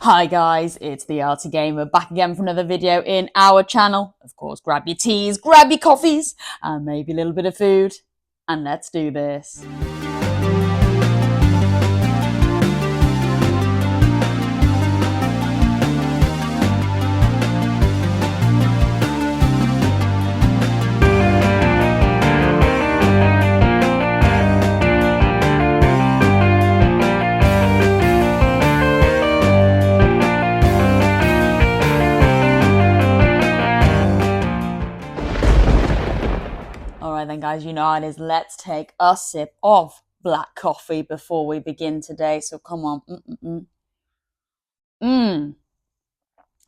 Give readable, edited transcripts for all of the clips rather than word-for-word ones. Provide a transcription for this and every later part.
Hi guys, it's the Arty Gamer back again for another video in our channel. Of course, grab your teas, grab your coffees, and maybe a little bit of food, and let's do this. Alright then guys, you know how it is. Let's take a sip of black coffee before we begin today. So come on.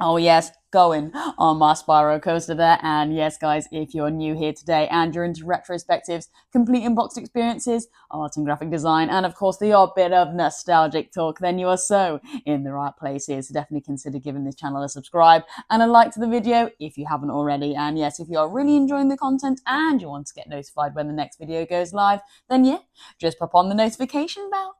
Oh yes, going on my Spyro coaster there. And yes guys, if you're new here today and you're into retrospectives, complete unboxed experiences, art and graphic design, and of course the odd bit of nostalgic talk, then you are so in the right place here. So definitely consider giving this channel a subscribe and a like to the video if you haven't already. And yes, if you are really enjoying the content and you want to get notified when the next video goes live, then yeah, just pop on the notification bell.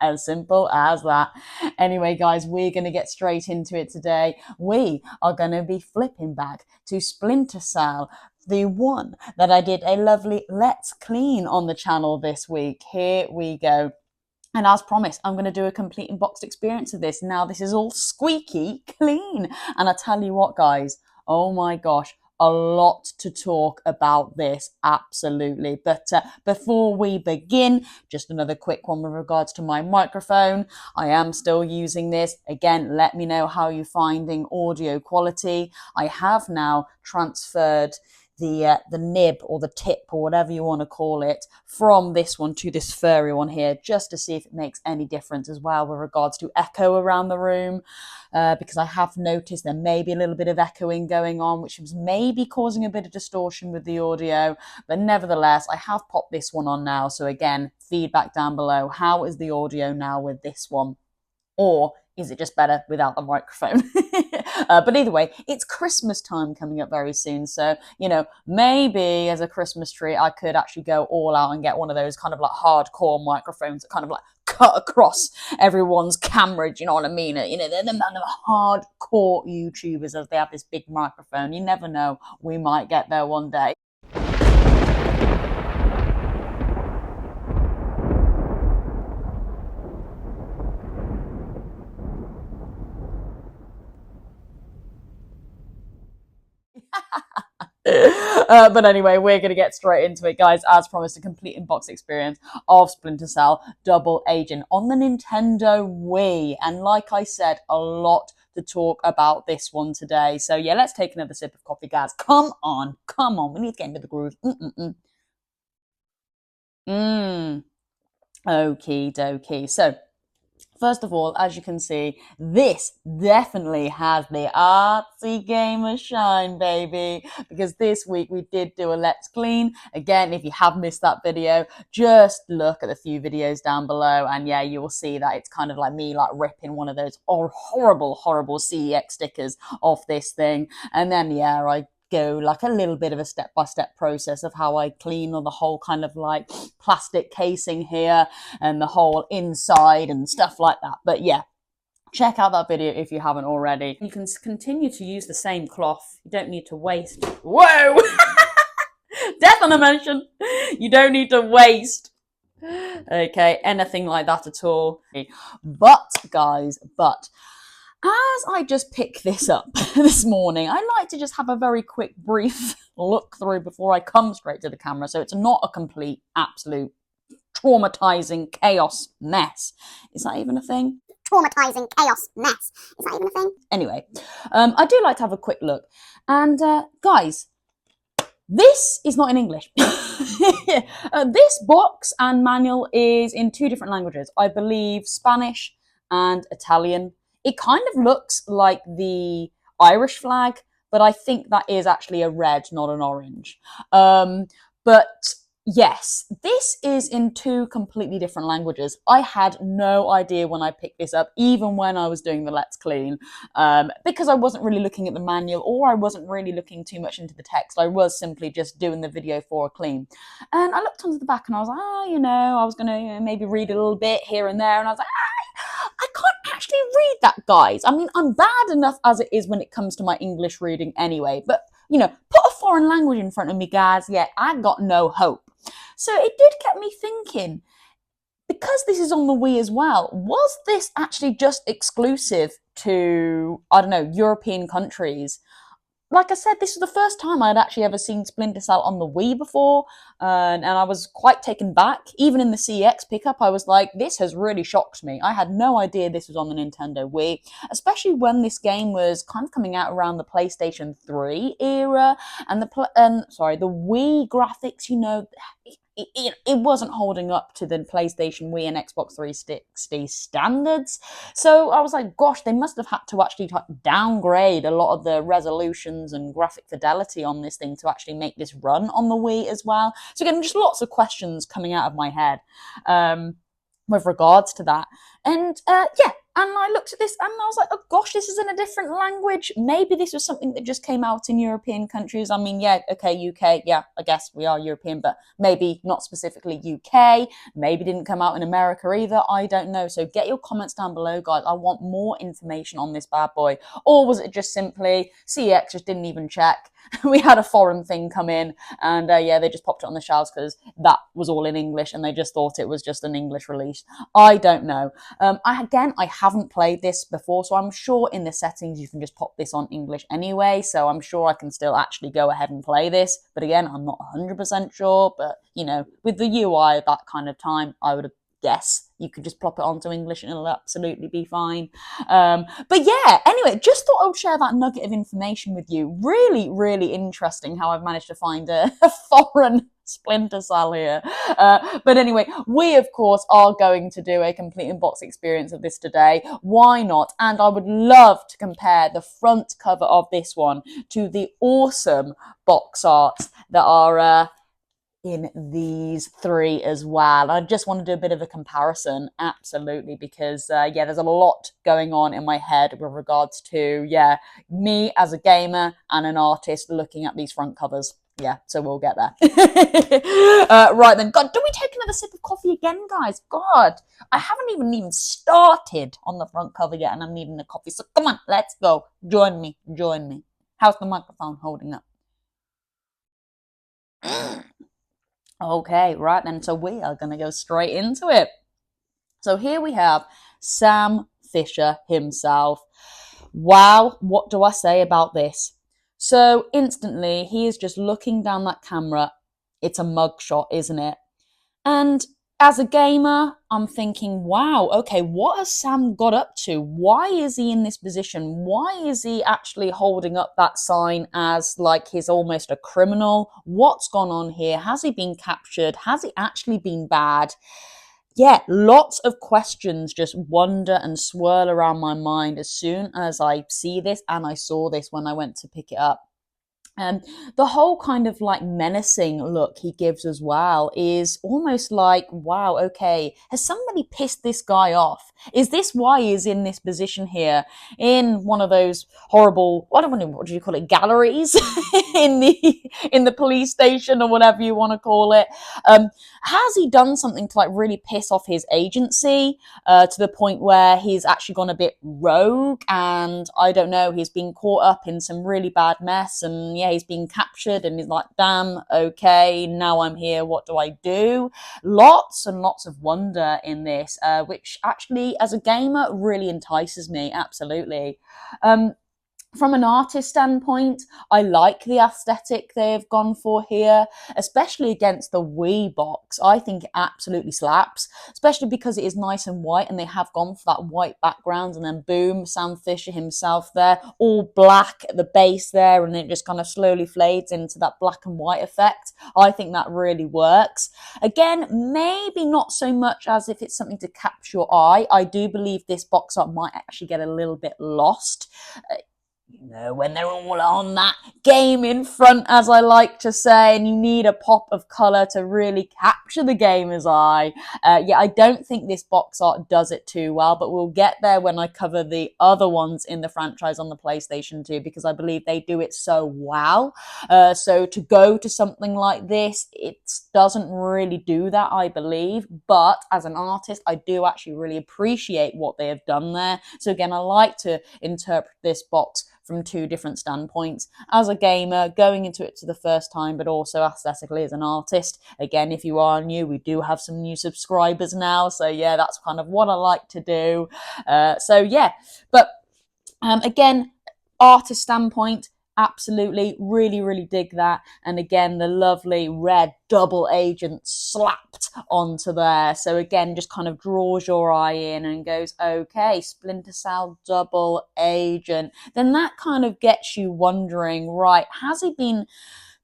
As simple as that. Anyway, guys, we're going to get straight into it today. We are going to be flipping back to Splinter Cell, the one that I did a lovely Let's Clean on the channel this week. Here we go. And as promised, I'm going to do a complete unboxed experience of this. Now, this is all squeaky clean. And I tell you what, guys, oh my gosh, a lot to talk about this, absolutely. But before we begin, just another quick one with regards to my microphone. I am still using this. Again, let me know how you're finding audio quality. I have now transferred the nib or the tip or whatever you want to call it from this one to this furry one here, just to see if it makes any difference as well with regards to echo around the room, because I have noticed there may be a little bit of echoing going on, which is maybe causing a bit of distortion with the audio. But nevertheless, I have popped this one on now. So again, feedback down below. How is the audio now with this one? Or is it just better without the microphone? But either way, it's Christmas time coming up very soon. So, you know, maybe as a Christmas tree, I could actually go all out and get one of those kind of like hardcore microphones that kind of like cut across everyone's camera. Do you know what I mean? You know, they're the kind of hardcore YouTubers as they have this big microphone. You never know. We might get there one day. But anyway, we're going to get straight into it, guys. As promised, a complete unbox experience of Splinter Cell Double Agent on the Nintendo Wii. And like I said, a lot to talk about this one today. So yeah, let's take another sip of coffee, guys. Come on. We need to get into the groove. Okie dokie. So first of all, as you can see, this definitely has the artsy gamer shine, baby, because this week we did do a Let's Clean. Again, if you have missed that video, just look at the few videos down below, and yeah, you will see that it's kind of like me like ripping one of those horrible CEX stickers off this thing, and then yeah, I go like a little bit of a step-by-step process of how I clean on the whole kind of like plastic casing here and the whole inside and stuff like that. But yeah, check out that video if you haven't already. You can continue to use the same cloth. You don't need to waste. Whoa! Death on a mention. You don't need to waste. Okay, anything like that at all. But guys, as I just picked this up this morning, I like to just have a very quick, brief look through before I come straight to the camera, so it's not a complete, absolute, traumatizing chaos mess. Is that even a thing? Traumatizing chaos mess. Is that even a thing? Anyway, I do like to have a quick look. And guys, this is not in English. This box and manual is in two different languages. I believe Spanish and Italian. It kind of looks like the Irish flag, but I think that is actually a red, not an orange. But yes, this is in two completely different languages. I had no idea when I picked this up, even when I was doing the Let's Clean, because I wasn't really looking at the manual, or I wasn't really looking too much into the text. I was simply just doing the video for a clean. And I looked onto the back and I was like, you know, I was going to maybe read a little bit here and there, and I was like, I can't actually read that, guys. I mean, I'm bad enough as it is when it comes to my English reading anyway, but put a foreign language in front of me, guys. Yeah, I got no hope. So it did get me thinking, because this is on the Wii as well, was this actually just exclusive to, I don't know, European countries? Like I said, this was the first time I'd actually ever seen Splinter Cell on the Wii before, and I was quite taken back. Even in the CEX pickup, I was like, this has really shocked me. I had no idea this was on the Nintendo Wii, especially when this game was kind of coming out around the PlayStation 3 era, and the Wii graphics, it wasn't holding up to the PlayStation Wii and Xbox 360 standards. So I was like, gosh, they must have had to actually downgrade a lot of the resolutions and graphic fidelity on this thing to actually make this run on the Wii as well. So again, just lots of questions coming out of my head with regards to that. And and I looked at this and I was like, oh gosh, this is in a different language. Maybe this was something that just came out in European countries. I mean, yeah, okay, UK, yeah, I guess we are European, but maybe not specifically UK. Maybe didn't come out in America either. I don't know. So get your comments down below, guys. I want more information on this bad boy. Or was it just simply CEX just didn't even check? We had a foreign thing come in and they just popped it on the shelves because that was all in English and they just thought it was just an English release. I don't know. I haven't played this before, so I'm sure in the settings you can just pop this on English anyway, so I'm sure I can still actually go ahead and play this. But again, I'm not 100% sure, but with the UI at that kind of time, I would guess you could just plop it onto English and it'll absolutely be fine. But yeah, anyway, just thought I would share that nugget of information with you. Really, really interesting how I've managed to find a foreign Splinter Cell here. But anyway, we of course are going to do a complete in-box experience of this today. Why not? And I would love to compare the front cover of this one to the awesome box arts that are in these three as well. I just want to do a bit of a comparison, absolutely, because there's a lot going on in my head with regards to me as a gamer and an artist looking at these front covers. Yeah, so we'll get there. Right then, God, do we take another sip of coffee again, guys? God, I haven't even started on the front cover yet, and I'm needing a coffee. So come on, let's go. Join me. How's the microphone holding up? Okay, right then, so we are going to go straight into it. So here we have Sam Fisher himself. Wow, what do I say about this? So instantly, he is just looking down that camera. It's a mugshot, isn't it? And as a gamer, I'm thinking, wow, okay, what has Sam got up to? Why is he in this position? Why is he actually holding up that sign as like he's almost a criminal? What's gone on here? Has he been captured? Has he actually been bad? Yeah, lots of questions just wander and swirl around my mind as soon as I see this, and I saw this when I went to pick it up. The whole kind of like menacing look he gives as well is almost like, wow, okay, has somebody pissed this guy off? Is this why he's in this position here in one of those horrible, I don't know, what do you call it, galleries in the police station or whatever you want to call it? Has he done something to like really piss off his agency to the point where he's actually gone a bit rogue and I don't know, he's been caught up in some really bad mess and he's been captured and he's like, damn, okay, now I'm here, what do I do? Lots and lots of wonder in this, which actually as a gamer really entices me, absolutely. From an artist standpoint, I like the aesthetic they've gone for here, especially against the Wii box. I think it absolutely slaps, especially because it is nice and white and they have gone for that white background and then boom, Sam Fisher himself there, all black at the base there, and it just kind of slowly fades into that black and white effect. I think that really works. Again, maybe not so much as if it's something to catch your eye. I do believe this box art might actually get a little bit lost. when they're all on that game in front, as I like to say, and you need a pop of colour to really capture the gamer's eye. I don't think this box art does it too well, but we'll get there when I cover the other ones in the franchise on the PlayStation 2, because I believe they do it so well. So to go to something like this, it doesn't really do that, I believe. But as an artist, I do actually really appreciate what they have done there. So again, I like to interpret this box from two different standpoints. As a gamer, going into it for the first time, but also aesthetically as an artist. Again, if you are new, we do have some new subscribers now. So yeah, that's kind of what I like to do. But again, artist standpoint, absolutely, really dig that. And again, the lovely red double agent slapped onto there. So again, just kind of draws your eye in and goes, okay, Splinter Cell double agent. Then that kind of gets you wondering, right, has he been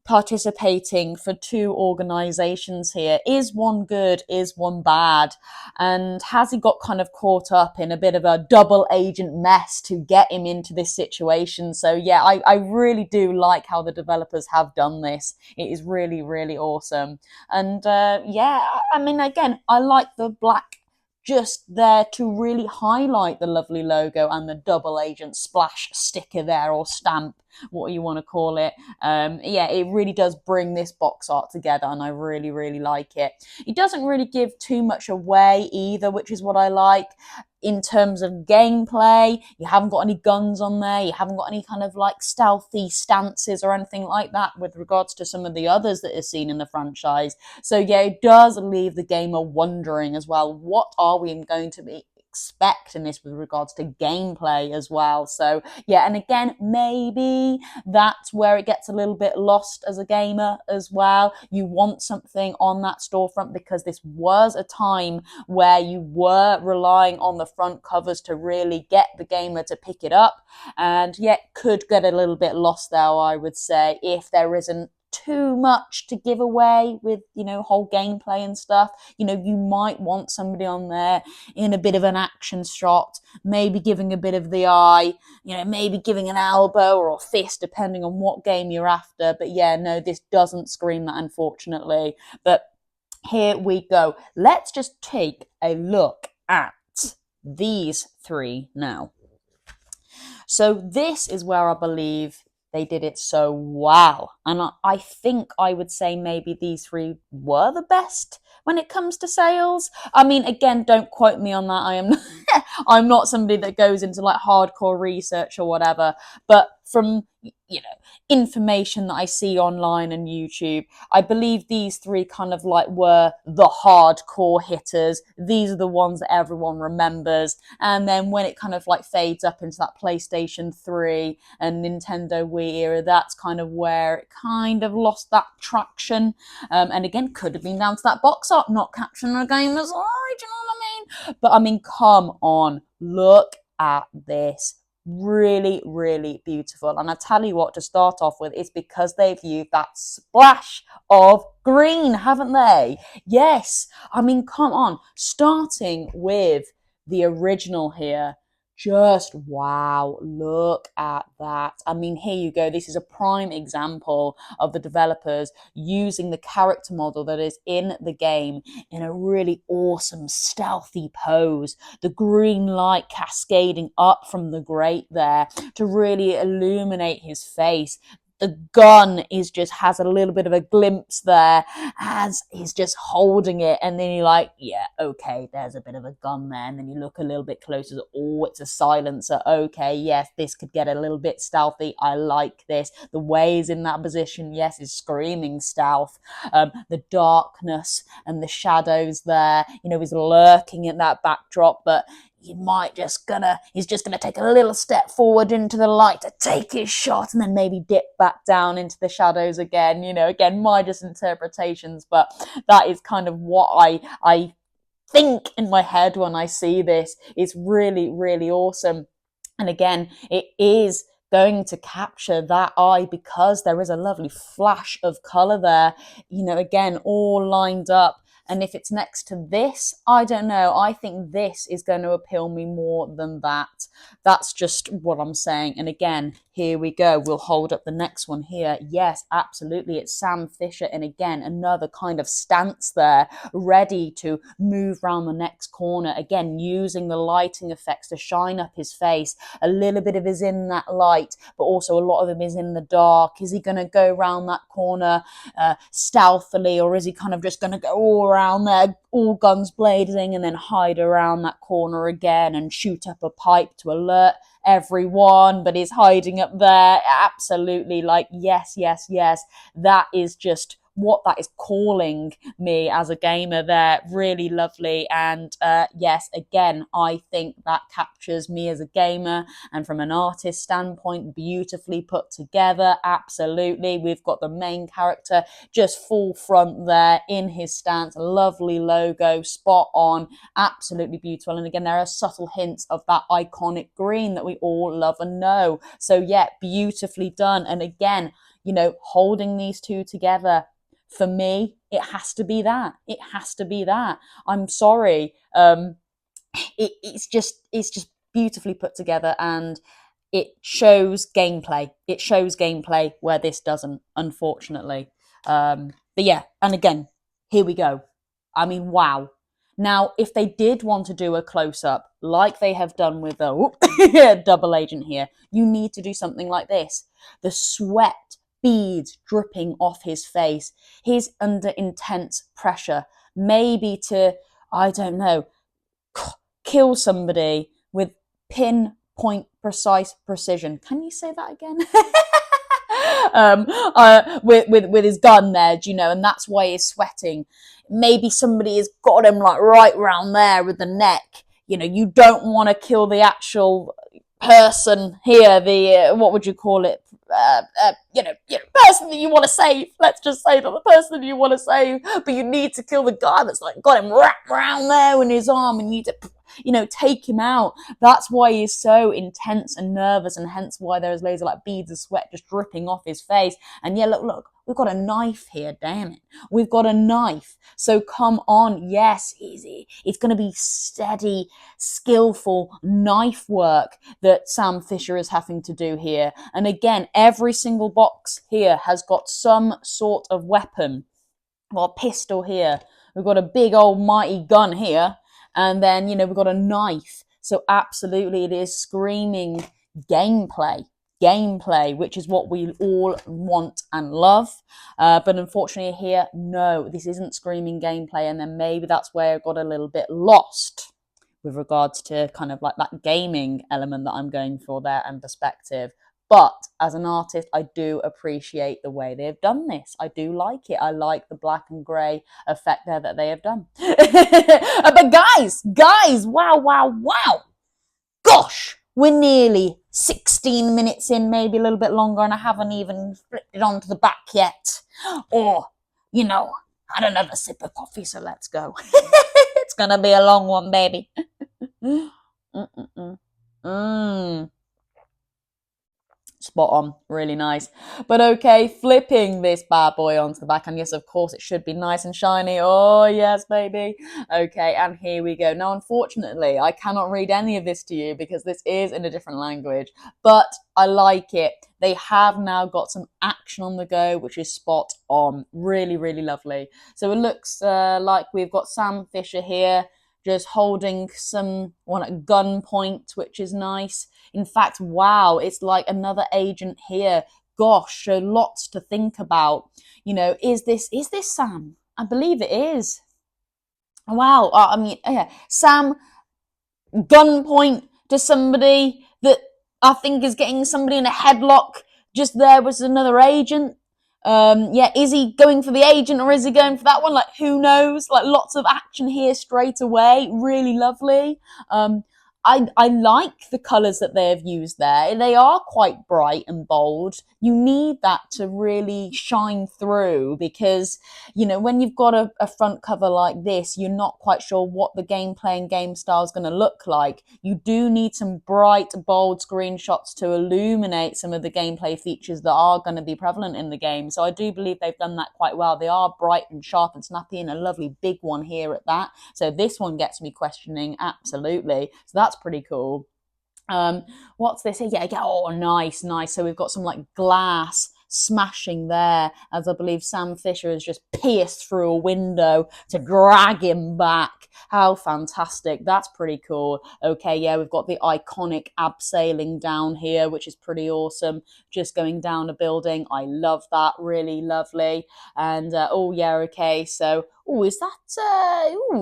participating for two organizations here? Is one good? Is one bad? And has he got kind of caught up in a bit of a double agent mess to get him into this situation? So yeah, I really do like how the developers have done this. It is really awesome. And I mean, again, I like the black just there to really highlight the lovely logo and the double agent splash sticker there, or stamp, what you want to call it. It really does bring this box art together, and I really like it. It doesn't really give too much away either, which is what I like. In terms of gameplay, you haven't got any guns on there, you haven't got any kind of like stealthy stances or anything like that with regards to some of the others that are seen in the franchise. So yeah, it does leave the gamer wondering as well, what are we going to be expect in this with regards to gameplay as well. So yeah, and again, maybe that's where it gets a little bit lost as a gamer as well. You want something on that storefront, because this was a time where you were relying on the front covers to really get the gamer to pick it up, and yet could get a little bit lost there, I would say, if there isn't too much to give away with, whole gameplay and stuff. You might want somebody on there in a bit of an action shot, maybe giving a bit of the eye, maybe giving an elbow or a fist, depending on what game you're after. But yeah, no, this doesn't scream that, unfortunately. But here we go. Let's just take a look at these three now. So this is where I believe they did it so well. And I think I would say maybe these three were the best when it comes to sales. I mean, again, don't quote me on that. I am I'm not somebody that goes into like hardcore research or whatever, but from information that I see online and YouTube, I believe these three kind of like were the hardcore hitters. These are the ones that everyone remembers. And then when it kind of like fades up into that PlayStation 3 and Nintendo Wii era, that's kind of where it kind of lost that traction. And again, could have been down to that box art not capturing the gamer's eye, do you know what I mean? But I mean, come on, look at this. Really beautiful. And I tell you what, to start off with, it's because they've used that splash of green, haven't they? Yes. I mean, come on. Starting with the original here, just wow, look at that. I mean, here you go. This is a prime example of the developers using the character model that is in the game in a really awesome stealthy pose. The green light cascading up from the grate there to really illuminate his face. The gun has a little bit of a glimpse there as he's just holding it, and then you're like, yeah, okay, there's a bit of a gun there, and then you look a little bit closer, oh, it's a silencer. Okay, yes, this could get a little bit stealthy. I like this. The way he's in that position, yes, is screaming stealth. The darkness and the shadows there, he's lurking in that backdrop, but he's just gonna take a little step forward into the light to take his shot, and then maybe dip back down into the shadows again. Again, my just interpretations, but that is kind of what I think in my head when I see this. It's really awesome. And again, it is going to capture that eye because there is a lovely flash of color there, again, all lined up. And if it's next to this, I don't know. I think this is going to appeal me more than that. That's just what I'm saying. And again, here we go. We'll hold up the next one here. Yes, absolutely. It's Sam Fisher. And again, another kind of stance there, ready to move around the next corner. Again, using the lighting effects to shine up his face. A little bit of his in that light, but also a lot of him is in the dark. Is he going to go around that corner stealthily, or is he kind of just going to go all around there, all guns blazing, and then hide around that corner again and shoot up a pipe to alert everyone, but he's hiding up there? Absolutely. Like, yes, yes, yes. That is just what that is calling me as a gamer there. Really lovely. And yes, again, I think that captures me as a gamer, and from an artist standpoint, beautifully put together. Absolutely. We've got the main character just full front there in his stance. Lovely logo, spot on, absolutely beautiful. And again, there are subtle hints of that iconic green that we all love and know. So yeah, beautifully done. And again, you know, holding these two together, for me, it has to be that. It has to be that. I'm sorry. It's just beautifully put together, and it shows gameplay. It shows gameplay where this doesn't, unfortunately. But yeah, and again, here we go. I mean, wow. Now, if they did want to do a close-up, like they have done with the double agent here, you need to do something like this. The sweat beads dripping off his face. He's under intense pressure, maybe to, I don't know, kill somebody with pinpoint precise precision. Can you say that again? With his gun there, do you know, and that's why he's sweating. Maybe somebody has got him like right round there with the neck. You know, you don't want to kill the actual person here, the what would you call it? Person that you want to save. Let's just say that the person that you want to save, but you need to kill the guy that's like got him wrapped around there in his arm, and you need to, you know, take him out. That's why he's so intense and nervous, and hence why there's loads of like beads of sweat just dripping off his face. And yeah, look, we've got a knife here, damn it. We've got a knife. So come on, yes, easy. It's going to be steady, skillful knife work that Sam Fisher is having to do here. And again, every single box here has got some sort of weapon. We've got a pistol here. We've got a big old mighty gun here. And then, you know, we've got a knife. So absolutely, it is screaming gameplay, which is what we all want and love. But unfortunately here, no, this isn't screaming gameplay. And then maybe that's where it got a little bit lost with regards to kind of like that gaming element that I'm going for there and perspective. But as an artist, I do appreciate the way they've done this. I do like it. I like the black and grey effect there that they have done. But guys, wow. Gosh, we're nearly 16 minutes in, maybe a little bit longer, and I haven't even flipped it onto the back yet. Or, you know, had another sip of coffee, so let's go. It's going to be a long one, baby. Spot on, really nice. But okay, flipping this bad boy onto the back, and yes, of course, it should be nice and shiny. Oh yes, baby. Okay, and here we go. Now, unfortunately, I cannot read any of this to you because this is in a different language, but I like it. They have now got some action on the go, which is spot on. Really, really lovely. So it looks like we've got Sam Fisher here, just holding someone at gunpoint, which is nice. In fact, wow, it's like another agent here. Gosh, so lots to think about. You know, is this Sam? I believe it is. Wow, I mean, yeah, Sam gunpoint to somebody that I think is getting somebody in a headlock. Just there was another agent. Yeah, is he going for the agent or is he going for that one? Like, who knows? Like, lots of action here straight away. Really lovely. I like the colours that they have used there. They are quite bright and bold. You need that to really shine through because, when you've got a front cover like this, you're not quite sure what the gameplay and game style is going to look like. You do need some bright, bold screenshots to illuminate some of the gameplay features that are going to be prevalent in the game. So I do believe they've done that quite well. They are bright and sharp and snappy, and a lovely big one here at that. So this one gets me questioning, absolutely. So that's pretty cool. What's this here? Yeah, oh, nice, nice. So we've got some like glass smashing there, as I believe Sam Fisher has just pierced through a window to drag him back. How fantastic. That's pretty cool. Okay, yeah, we've got the iconic abseiling down here, which is pretty awesome. Just going down a building. I love that. Really lovely. And oh, yeah, okay. So, oh, is that,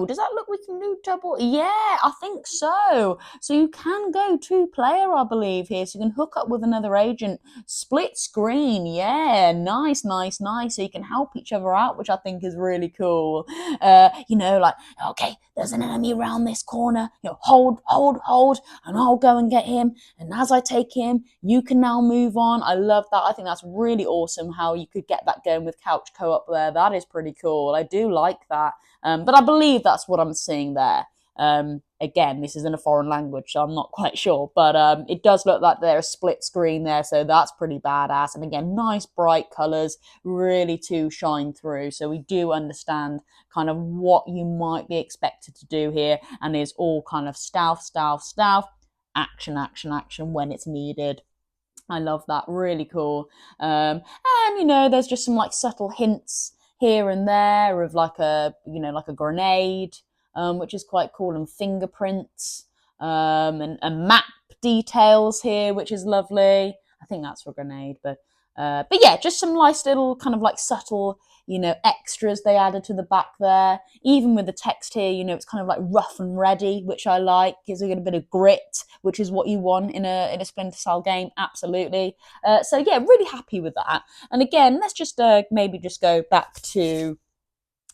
does that look we can do double? Yeah, I think so. So you can go 2-player, I believe, here. So you can hook up with another agent. Split screen. Yeah, nice, nice, nice. So you can help each other out, which I think is really cool. Like, okay, there's an enemy around this corner. Hold, and I'll go and get him. And as I take him, you can now move on. I love that. I think that's really awesome how you could get that going with couch co-op there. That is pretty cool. I do like that. But I believe that's what I'm seeing there. Again, this is in a foreign language, so I'm not quite sure. But it does look like there's a split screen there, so that's pretty badass. And again, nice bright colours, really to shine through. So we do understand kind of what you might be expected to do here, and is all kind of stealth, action, action, action when it's needed. I love that. Really cool. And there's just some like subtle hints here and there of like a grenade, which is quite cool, and fingerprints, and map details here, which is lovely. I think that's for a grenade, but yeah, just some nice little kind of like subtle, extras they added to the back there. Even with the text here, it's kind of like rough and ready, which I like. Gives it a bit of grit, which is what you want in a Splinter Cell game. Absolutely. So yeah, really happy with that. And again, let's just maybe just go back to.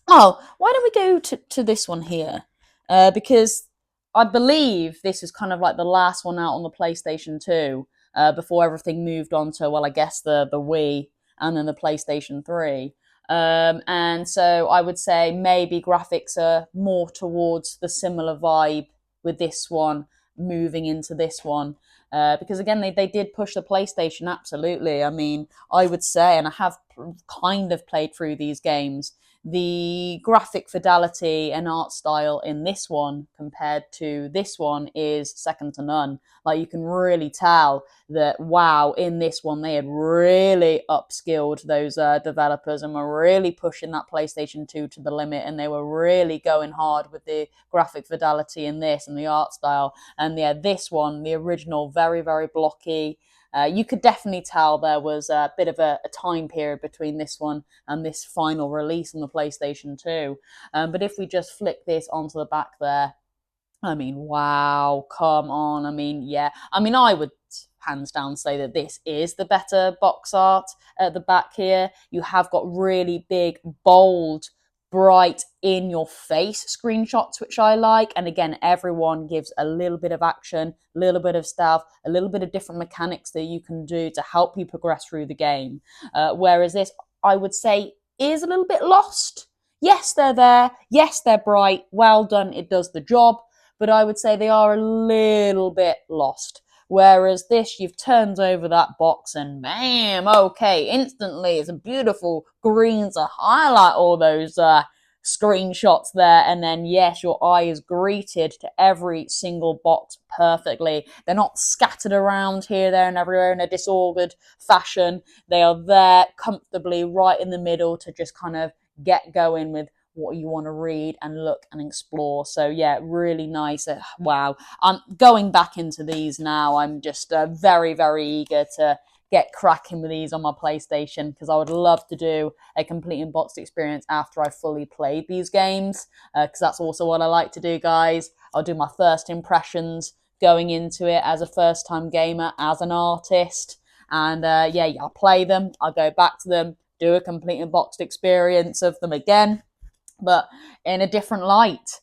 Oh, why don't we go to this one here? Because I believe this is kind of like the last one out on the PlayStation 2 before everything moved on to, well, I guess the Wii and then the PlayStation 3. And so I would say maybe graphics are more towards the similar vibe with this one moving into this one. Because again, they did push the PlayStation, absolutely. I mean, I would say, and I have kind of played through these games, the graphic fidelity and art style in this one compared to this one is second to none. Like, you can really tell that, wow, in this one they had really upskilled those developers and were really pushing that PlayStation 2 to the limit, and they were really going hard with the graphic fidelity in this and the art style. And yeah, this one, the original, very, very blocky. You could definitely tell there was a bit of a time period between this one and this final release on the PlayStation 2. But if we just flick this onto the back there, I mean, wow, come on. I mean, yeah. I mean, I would hands down say that this is the better box art at the back here. You have got really big, bold, bright, in your face screenshots, which I like. And again, everyone gives a little bit of action, a little bit of stealth, a little bit of different mechanics that you can do to help you progress through the game. Whereas this, I would say, is a little bit lost. Yes, they're there. Yes, they're bright. Well done. It does the job. But I would say they are a little bit lost. Whereas this, you've turned over that box and bam, okay, instantly it's a beautiful green to highlight all those screenshots there. And then, yes, your eye is greeted to every single box perfectly. They're not scattered around here, there, and everywhere in a disordered fashion. They are there comfortably right in the middle to just kind of get going with what you want to read and look and explore. So yeah, really nice. Wow. I'm going back into these now. I'm just very, very eager to get cracking with these on my PlayStation, because I would love to do a complete unboxed experience after I fully played these games, because that's also what I like to do, guys. I'll do my first impressions going into it as a first time gamer, as an artist, and yeah, I'll play them, I'll go back to them, do a complete unboxed experience of them again, but in a different light.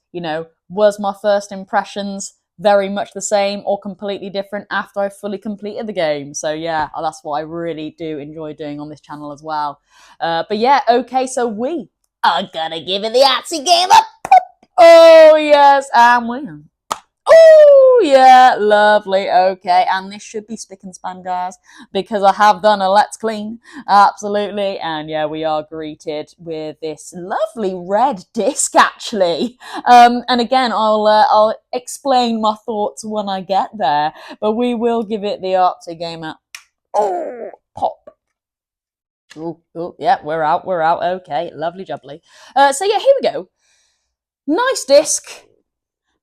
Was my first impressions very much the same or completely different after I've fully completed the game. So yeah, that's what I really do enjoy doing on this channel as well. But yeah, okay, so we are gonna give it the artsy game up. Oh yes, and we. Oh yeah, lovely. Okay, and this should be spick and span, guys, because I have done a let's clean, absolutely. And yeah, we are greeted with this lovely red disc, actually. And again, I'll explain my thoughts when I get there, but we will give it the Arctic Gamer. Oh, pop. Oh, yeah, we're out. Okay, lovely jubbly. So yeah, here we go. Nice disc.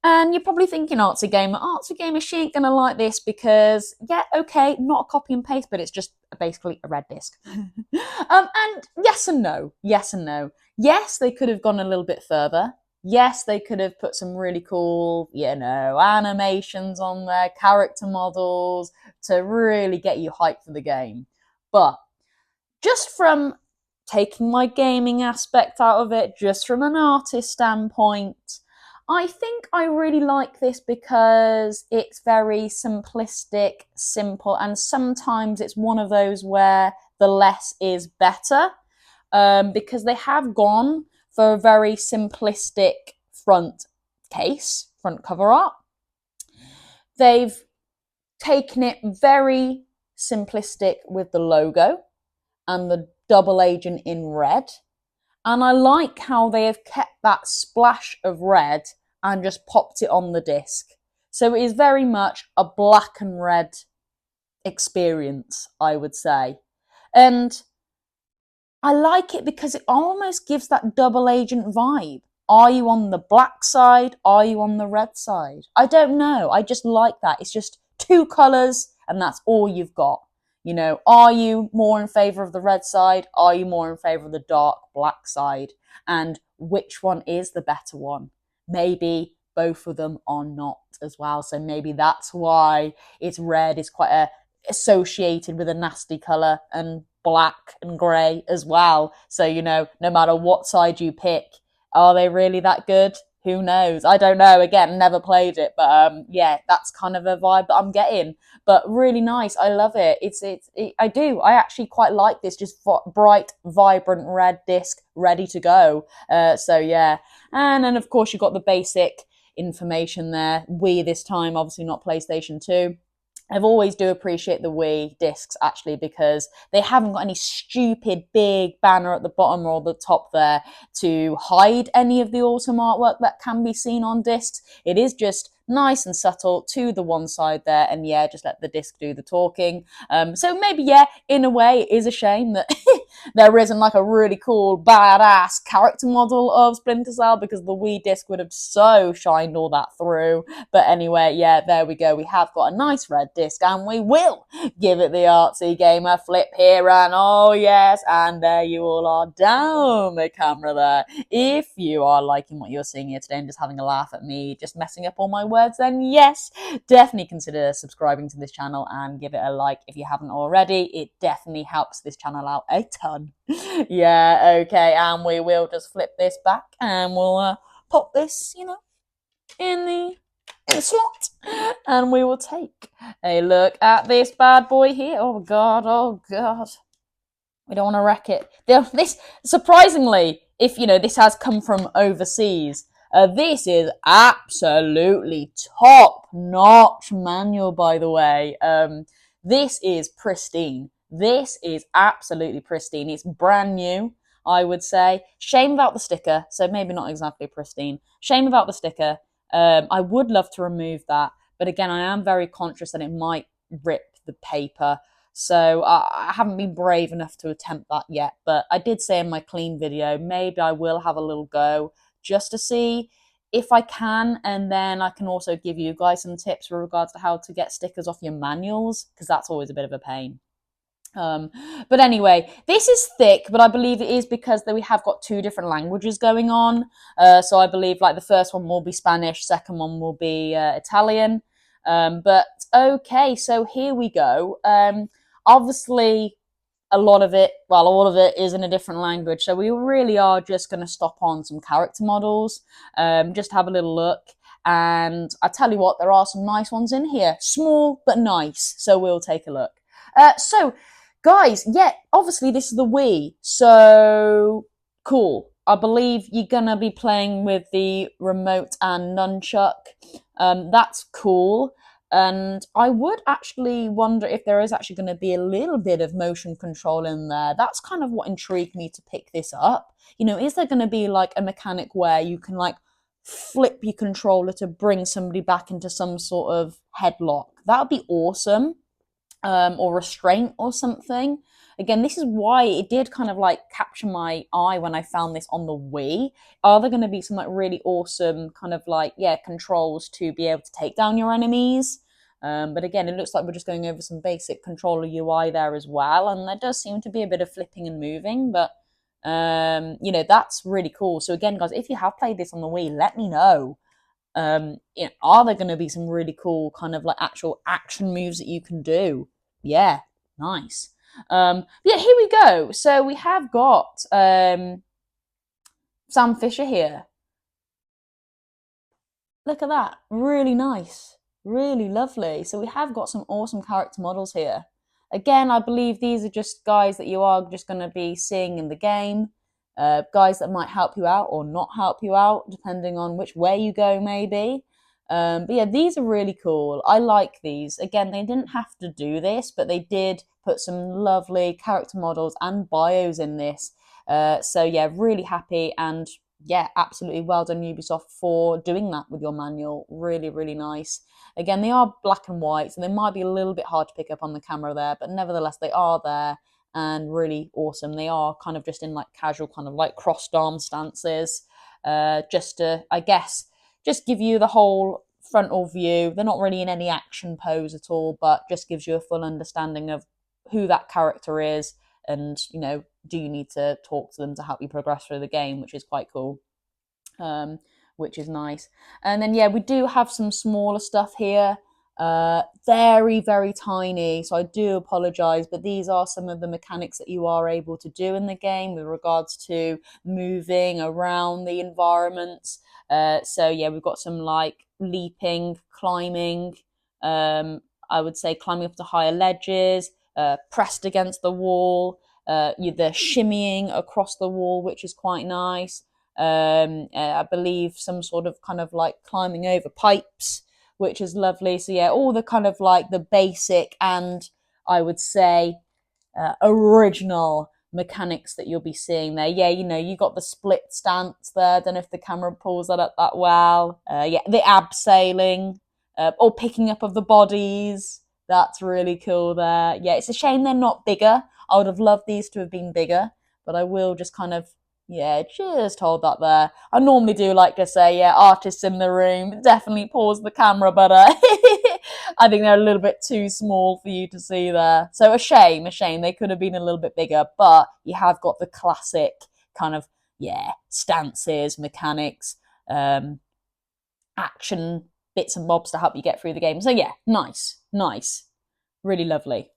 And you're probably thinking, Artsy Gamer, she ain't gonna like this because, yeah, okay, not a copy and paste, but it's just basically a red disc. And yes and no. Yes, they could have gone a little bit further. Yes, they could have put some really cool, animations on there, character models to really get you hyped for the game. But just from taking my gaming aspect out of it, just from an artist standpoint, I think I really like this because it's very simplistic, simple, and sometimes it's one of those where the less is better, because they have gone for a very simplistic front cover art. They've taken it very simplistic with the logo and the double agent in red. And I like how they have kept that splash of red and just popped it on the disc. So it is very much a black and red experience, I would say. And I like it because it almost gives that double agent vibe. Are you on the black side? Are you on the red side? I don't know. I just like that. It's just two colours and that's all you've got. Are you more in favour of the red side? Are you more in favour of the dark black side? And which one is the better one? Maybe both of them are not as well. So maybe that's why it's red is quite associated with a nasty colour and black and grey as well. So, no matter what side you pick, are they really that good? Who knows? I don't know. Again, never played it, but yeah, that's kind of a vibe that I'm getting. But really nice. I love it. I do. I actually quite like this. Just bright, vibrant red disc, ready to go. So yeah, and then of course you've got the basic information there. Wii this time, obviously not PlayStation 2. I've always do appreciate the Wii discs actually because they haven't got any stupid big banner at the bottom or the top there to hide any of the awesome artwork that can be seen on discs. It is just nice and subtle to the one side there, and yeah, just let the disc do the talking. So maybe, yeah, in a way, it is a shame that there isn't like a really cool, badass character model of Splinter Cell because the Wii disc would have so shined all that through. But anyway, yeah, there we go. We have got a nice red disc, and we will give it the Artsy Gamer flip here, and oh yes, and there you all are down the camera there. If you are liking what you're seeing here today and just having a laugh at me, just messing up all my words, then yes, definitely consider subscribing to this channel and give it a like if you haven't already. It definitely helps this channel out a ton. Yeah, okay, and we will just flip this back and we'll pop this, in the slot, and we will take a look at this bad boy here. Oh god, we don't want to wreck it. This, surprisingly, if this has come from overseas, this is absolutely top-notch manual, by the way. This is pristine. This is absolutely pristine. It's brand new, I would say. Shame about the sticker, so maybe not exactly pristine. Shame about the sticker. I would love to remove that, but again, I am very conscious that it might rip the paper. So I haven't been brave enough to attempt that yet, but I did say in my clean video, maybe I will have a little go just to see if I can, and then I can also give you guys some tips with regards to how to get stickers off your manuals, because that's always a bit of a pain. But anyway, this is thick, but I believe it is because we have got two different languages going on. So I believe like the first one will be Spanish, second one will be Italian. But okay, so here we go. Obviously, all of it is in a different language. So we really are just going to stop on some character models, just have a little look. And I tell you what, there are some nice ones in here. Small, but nice. So we'll take a look. So, guys, yeah, obviously this is the Wii. So, cool. I believe you're going to be playing with the remote and nunchuck. That's cool. And I would actually wonder if there is actually going to be a little bit of motion control in there. That's kind of what intrigued me to pick this up. You know, is there going to be like a mechanic where you can like flip your controller to bring somebody back into some sort of headlock? That would be awesome. Or restraint or something. Again, this is why it did kind of like capture my eye when I found this on the Wii. Are there going to be some like really awesome kind of like, yeah, controls to be able to take down your enemies? But again, it looks like we're just going over some basic controller UI there as well. And there does seem to be a bit of flipping and moving, but you know, that's really cool. So again, guys, if you have played this on the Wii, let me know. You know, are there going to be some really cool kind of like actual action moves that you can do? Yeah, nice. Yeah, here we go. So we have got Sam Fisher here. Look at that. Really nice. Really lovely. So we have got some awesome character models here. Again, I believe these are just guys that you are just going to be seeing in the game. Guys that might help you out or not help you out, depending on which way you go, maybe. But yeah, these are really cool. I like these. Again, they didn't have to do this, but they did put some lovely character models and bios in this. So yeah, really happy, and yeah, absolutely well done Ubisoft for doing that with your manual. Really, really nice. Again, they are black and white, so they might be a little bit hard to pick up on the camera there, but nevertheless, they are there and really awesome. They are kind of just in like casual, kind of like crossed arm stances, just to, I guess, just give you the whole frontal view. They're not really in any action pose at all, but just gives you a full understanding of who that character is, and you know, do you need to talk to them to help you progress through the game, which is quite cool. Which is nice. And then yeah, we do have some smaller stuff here. Very, very tiny. So I do apologize, but these are some of the mechanics that you are able to do in the game with regards to moving around the environments. So yeah, we've got some like leaping, climbing. I would say climbing up to higher ledges, pressed against the wall. The shimmying across the wall, which is quite nice. I believe some sort of kind of like climbing over pipes, which is lovely. So yeah, all the kind of like the basic and I would say original mechanics that you'll be seeing there. Yeah, you know, you got the split stance there. I don't know if the camera pulls that up that well. Yeah, the abseiling or picking up of the bodies. That's really cool there. Yeah, it's a shame they're not bigger. I would have loved these to have been bigger, but I will just kind of, yeah, just hold that there. I normally do like to say, yeah, artists in the room, definitely pause the camera, but I think they're a little bit too small for you to see there. So a shame, a shame. They could have been a little bit bigger, but you have got the classic kind of, yeah, stances, mechanics, action bits and bobs to help you get through the game. So yeah, nice, nice, really lovely.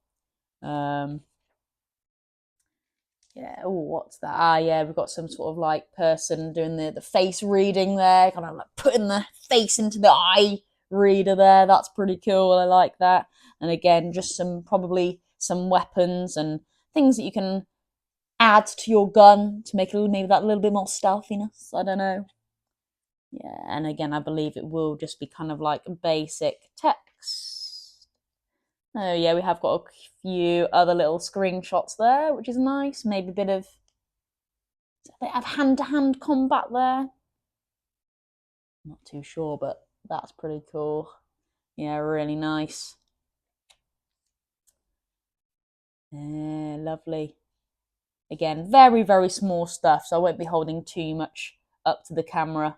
Yeah. Oh, what's that? Ah, yeah, we've got some sort of like person doing the face reading there, kind of like putting the face into the eye reader there. That's pretty cool. I like that. And again, just some probably some weapons and things that you can add to your gun to make it maybe that little bit more stealthiness. I don't know. Yeah, and again, I believe it will just be kind of like basic text. Oh yeah, we have got a few other little screenshots there, which is nice. Maybe a bit of hand-to-hand combat there. Not too sure, but that's pretty cool. Yeah, really nice. Yeah, lovely. Again, very, very small stuff, so I won't be holding too much up to the camera.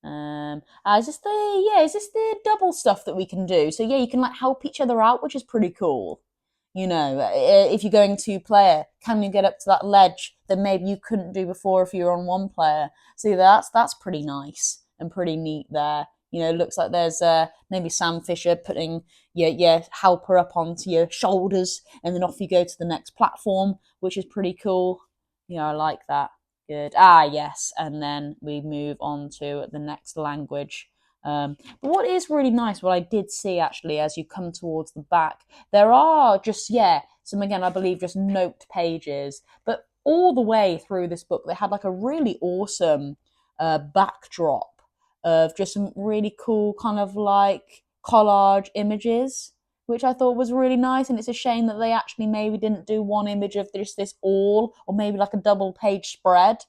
Is this the double stuff that we can do? So yeah, you can like help each other out, which is pretty cool. You know, if you're going two player, can you get up to that ledge that maybe you couldn't do before if you were on one player? See, that's pretty nice and pretty neat there. You know, it looks like there's maybe Sam Fisher putting your helper up onto your shoulders, and then off you go to the next platform, which is pretty cool. Yeah, I like that. Good. Ah, yes. And then we move on to the next language. But what is really nice, what I did see actually as you come towards the back, there are just, some, again, I believe just note pages, but all the way through this book, they had like a really awesome backdrop of just some really cool kind of like collage images, which I thought was really nice. And it's a shame that they actually maybe didn't do one image of just this all, or maybe like a double page spread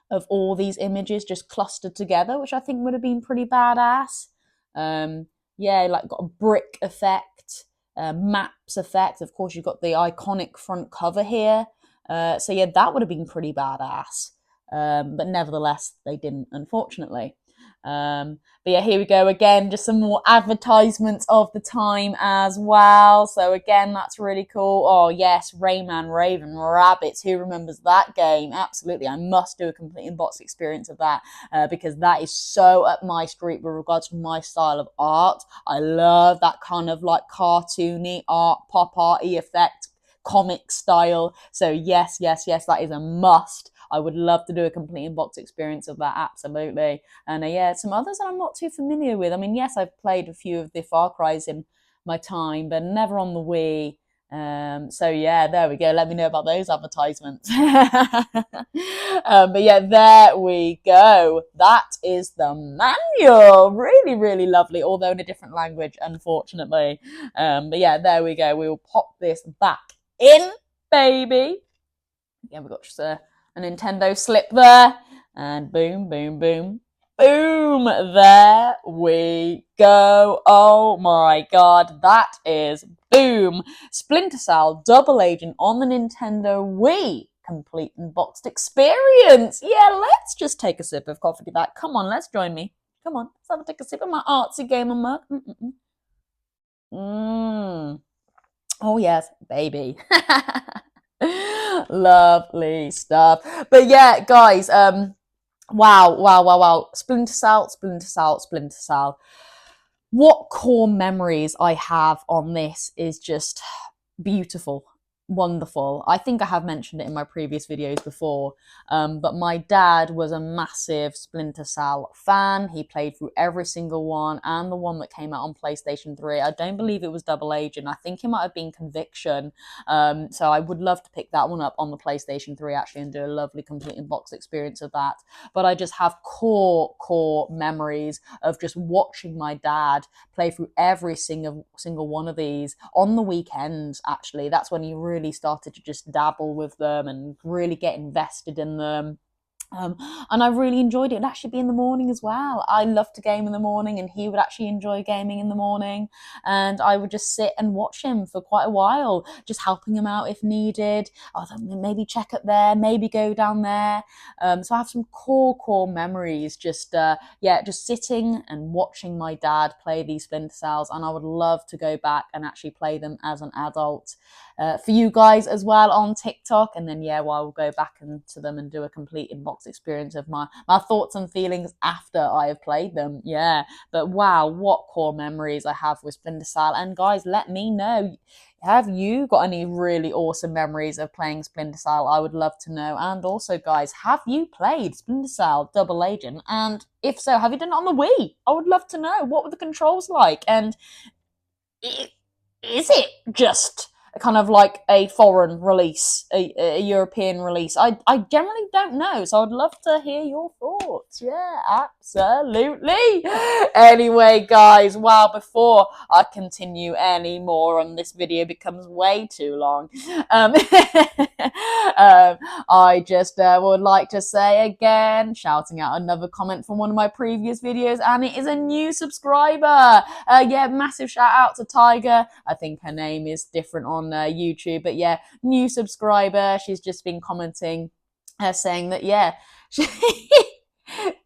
of all these images just clustered together, which I think would have been pretty badass. Like got a brick effect, maps effect. Of course, you've got the iconic front cover here. That would have been pretty badass. But nevertheless, they didn't, unfortunately. Here we go again, just some more advertisements of the time as well. So again, that's really cool. Oh yes, Rayman Raven Rabbids. Who remembers that game? Absolutely, I must do a complete in-box experience of that because that is so up my street with regards to my style of art. I love that kind of like cartoony art, pop arty effect, comic style. So yes, that is a must. I would love to do a complete in-box experience of that, absolutely. And some others that I'm not too familiar with. I mean, yes, I've played a few of the Far Cry's in my time, but never on the Wii. There we go. Let me know about those advertisements. There we go. That is the manual. Really, really lovely, although in a different language, unfortunately. There we go. We will pop this back in, baby. Yeah, we've got just a Nintendo slip there, and boom, boom, boom, boom, there we go. Oh my god, that is boom. Splinter Cell Double Agent on the Nintendo Wii. Complete and boxed experience. Yeah, let's just take a sip of coffee to that. Come on, let's join me. Come on, let's take a sip of my artsy gamer mug. Oh yes, baby. Lovely stuff. But yeah, guys, wow. Splinter Cell. What core memories I have on this is just beautiful, wonderful. I think I have mentioned it in my previous videos before, but my dad was a massive Splinter Cell fan. He played through every single one and the one that came out on PlayStation 3. I don't believe it was Double Agent. I think it might have been Conviction. So I would love to pick that one up on the PlayStation 3 actually and do a lovely complete in-box experience of that. But I just have core memories of just watching my dad play through every single one of these on the weekends, actually. That's when he really started to just dabble with them and really get invested in them. And I really enjoyed it. It'd actually be in the morning as well. I love to game in the morning, and he would actually enjoy gaming in the morning. And I would just sit and watch him for quite a while, just helping him out if needed. Maybe check up there, maybe go down there. So I have some core memories. Just sitting and watching my dad play these Splinter Cells, and I would love to go back and actually play them as an adult. For you guys as well on TikTok, and then we'll go back into them and do a complete in-box experience of my thoughts and feelings after I have played them. But wow, what core memories I have with Splinter Cell. And guys, let me know, have you got any really awesome memories of playing Splinter Cell? I would love to know. And also, guys, have you played Splinter Cell Double Agent? And if so, have you done it on the Wii? I would love to know. What were the controls like? And is it just kind of like a foreign release, a European release? I generally don't know, so I'd love to hear your thoughts. Yeah, absolutely. Anyway, guys, before I continue any more and this video becomes way too long, I just would like to say again, shouting out another comment from one of my previous videos, and it is a new subscriber. Massive shout out to Tiger. I think her name is different on YouTube, but new subscriber. She's just been commenting, saying that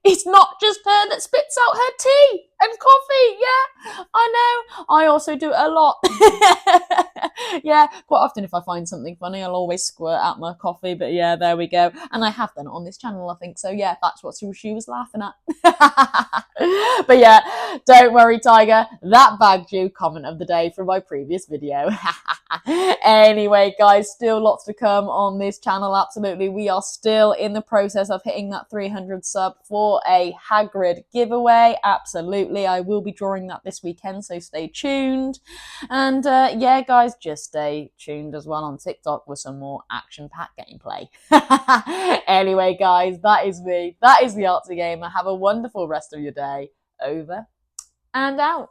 it's not just her that spits out her tea and coffee. I know, I also do it a lot. Quite often if I find something funny, I'll always squirt out my coffee. But there we go. And I have done it on this channel, I think. So that's what she was laughing at. But don't worry, Tiger, that bagged you comment of the day from my previous video. Anyway, guys, still lots to come on this channel. Absolutely. We are still in the process of hitting that 300 sub for a Hagrid giveaway. Absolutely. I will be drawing that this weekend, so stay tuned. And yeah, guys, just stay tuned as well on TikTok with some more action-packed gameplay. Anyway, guys, that is me. That is the Artsy Gamer. Have a wonderful rest of your day. Over and out.